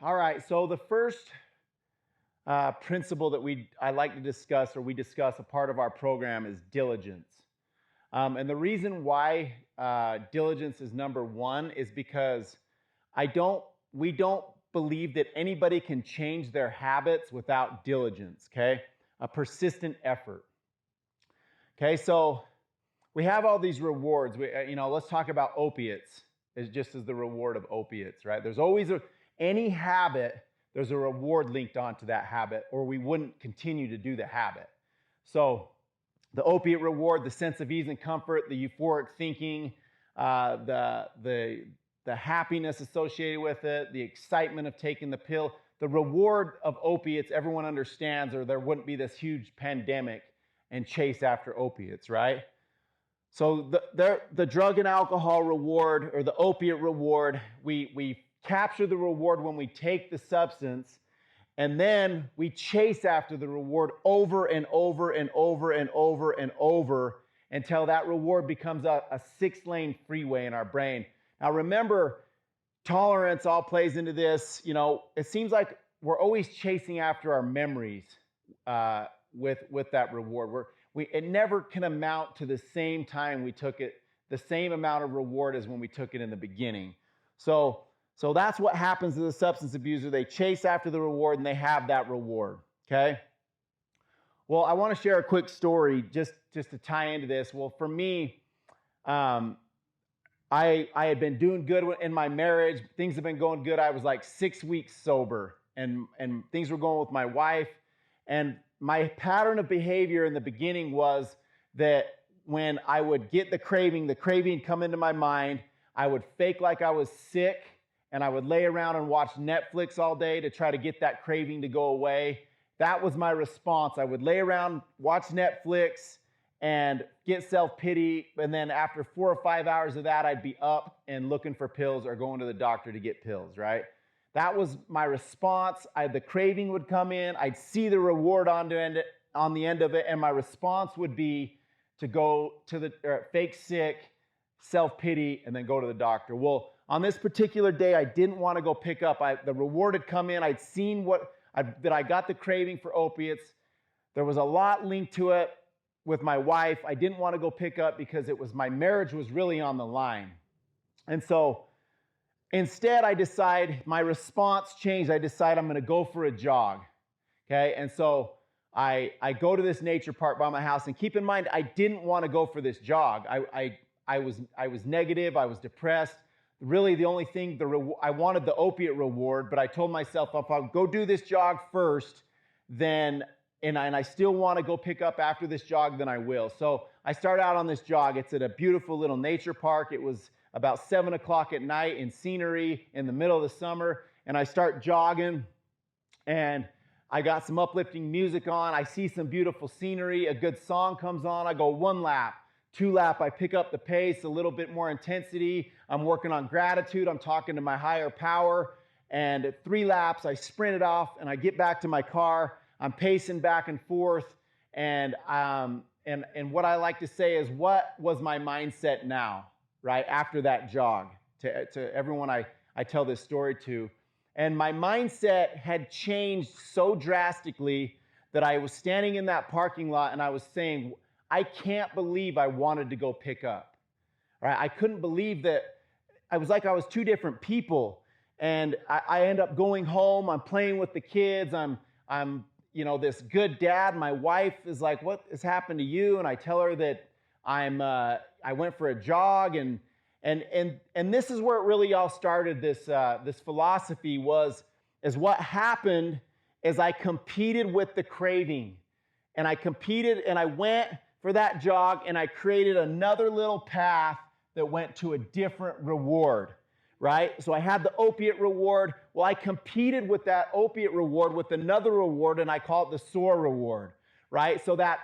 All right, so the first principle that I like to discuss, or we discuss a part of our program, is diligence. And the reason why diligence is number one is because we don't believe that anybody can change their habits without diligence, okay? A persistent effort. Okay, so we have all these rewards. Let's talk about opiates just as the reward of opiates, right? There's always any habit, there's a reward linked onto that habit, or we wouldn't continue to do the habit. So the opiate reward, the sense of ease and comfort, the euphoric thinking, the happiness associated with it, the excitement of taking the pill. The reward of opiates, everyone understands, or there wouldn't be this huge pandemic and chase after opiates, right? So the drug and alcohol reward, or the opiate reward, we capture the reward when we take the substance, and then we chase after the reward over and over and over and over and over until that reward becomes a 6-lane freeway in our brain. Now remember, tolerance all plays into this. It seems like we're always chasing after our memories with that reward. It never can amount to the same time we took it, the same amount of reward as when we took it in the beginning. So that's what happens to the substance abuser. They chase after the reward and they have that reward, okay? Well, I want to share a quick story just to tie into this. Well, for me, I had been doing good in my marriage. Things have been going good. I was like 6 weeks sober, and things were going with my wife. And my pattern of behavior in the beginning was that when I would get the craving come into my mind, I would fake like I was sick, and I would lay around and watch Netflix all day to try to get that craving to go away. That was my response. I would lay around, watch Netflix, and get self-pity, and then after 4 or 5 hours of that, I'd be up and looking for pills or going to the doctor to get pills, right? That was my response. The craving would come in. I'd see the reward on the end of it, and my response would be to go to the fake sick, self-pity, and then go to the doctor. Well, on this particular day, I didn't want to go pick up. The reward had come in. I'd seen that I got the craving for opiates. There was a lot linked to it with my wife. I didn't want to go pick up because my marriage was really on the line. And so instead, my response changed. I decide I'm going to go for a jog, okay? And so I go to this nature park by my house, and keep in mind, I didn't want to go for this jog. I was negative. I was depressed. Really, the only thing, I wanted the opiate reward, but I told myself, if I go do this jog first, then, and I still want to go pick up after this jog, then I will. So I start out on this jog. It's at a beautiful little nature park. It was about 7 o'clock at night in scenery in the middle of the summer, and I start jogging, and I got some uplifting music on. I see some beautiful scenery. A good song comes on. I go 1 lap, 2 lap. I pick up the pace, a little bit more intensity. I'm working on gratitude. I'm talking to my higher power. And at 3 laps, I sprint it off, and I get back to my car. I'm pacing back and forth, and what I like to say is, what was my mindset now, right, after that jog, to everyone I tell this story to. And my mindset had changed so drastically that I was standing in that parking lot, and I was saying, I can't believe I wanted to go pick up, right? I couldn't believe that. I was like I was two different people. And I end up going home. I'm playing with the kids. I'm this good dad. My wife is like, what has happened to you? And I tell her that I went for a jog, and this is where it really all started. This philosophy is what happened is I competed with the craving, and I competed, and I went for that jog, and I created another little path that went to a different reward. Right? So I had the opiate reward. Well, I competed with that opiate reward with another reward, and I call it the SOAR reward, right? So that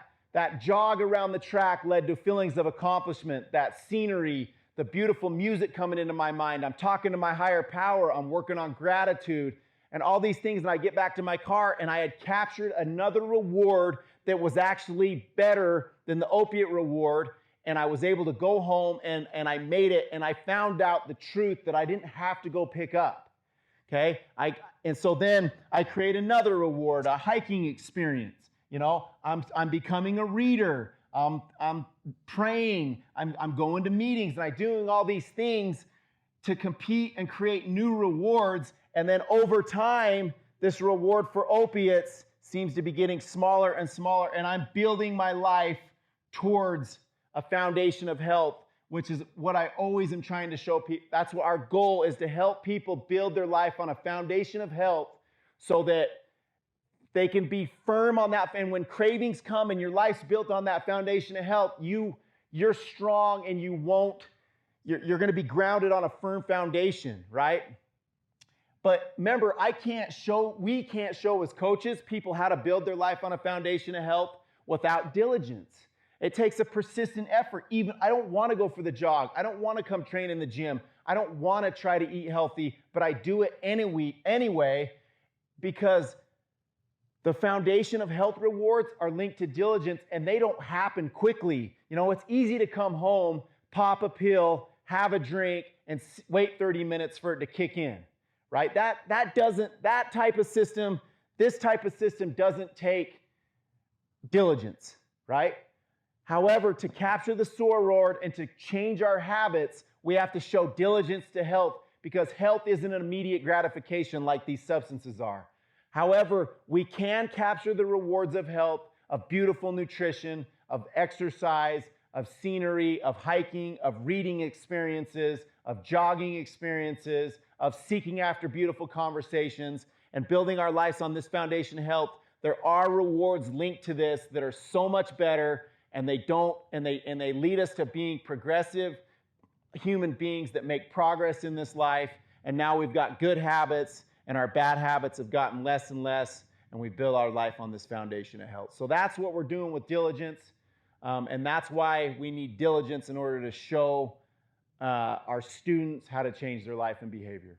jog around the track led to feelings of accomplishment, that scenery, the beautiful music coming into my mind. I'm talking to my higher power. I'm working on gratitude and all these things. And I get back to my car, and I had captured another reward that was actually better than the opiate reward. And I was able to go home, and I made it, and I found out the truth that I didn't have to go pick up, okay? And so then I create another reward, a hiking experience. You know, I'm becoming a reader. I'm praying. I'm going to meetings, and I'm doing all these things to compete and create new rewards. And then over time, this reward for opiates seems to be getting smaller and smaller, and I'm building my life towards a foundation of health, which is what I always am trying to show people. That's what our goal is, to help people build their life on a foundation of health so that they can be firm on that. And when cravings come and your life's built on that foundation of health, you're strong, and you're going to be grounded on a firm foundation, right? But remember, we can't show as coaches people how to build their life on a foundation of health without diligence. It takes a persistent effort. Even I don't want to go for the jog. I don't want to come train in the gym. I don't want to try to eat healthy, but I do it anyway because the foundation of health rewards are linked to diligence, and they don't happen quickly. You know, it's easy to come home, pop a pill, have a drink, and wait 30 minutes for it to kick in, right? This type of system doesn't take diligence, right? However, to capture the SOAR reward and to change our habits, we have to show diligence to health, because health isn't an immediate gratification like these substances are. However, we can capture the rewards of health, of beautiful nutrition, of exercise, of scenery, of hiking, of reading experiences, of jogging experiences, of seeking after beautiful conversations, and building our lives on this foundation of health. There are rewards linked to this that are so much better, and they lead us to being progressive human beings that make progress in this life. And now we've got good habits, and our bad habits have gotten less and less, and we build our life on this foundation of health. So that's what we're doing with diligence, and that's why we need diligence in order to show our students how to change their life and behavior.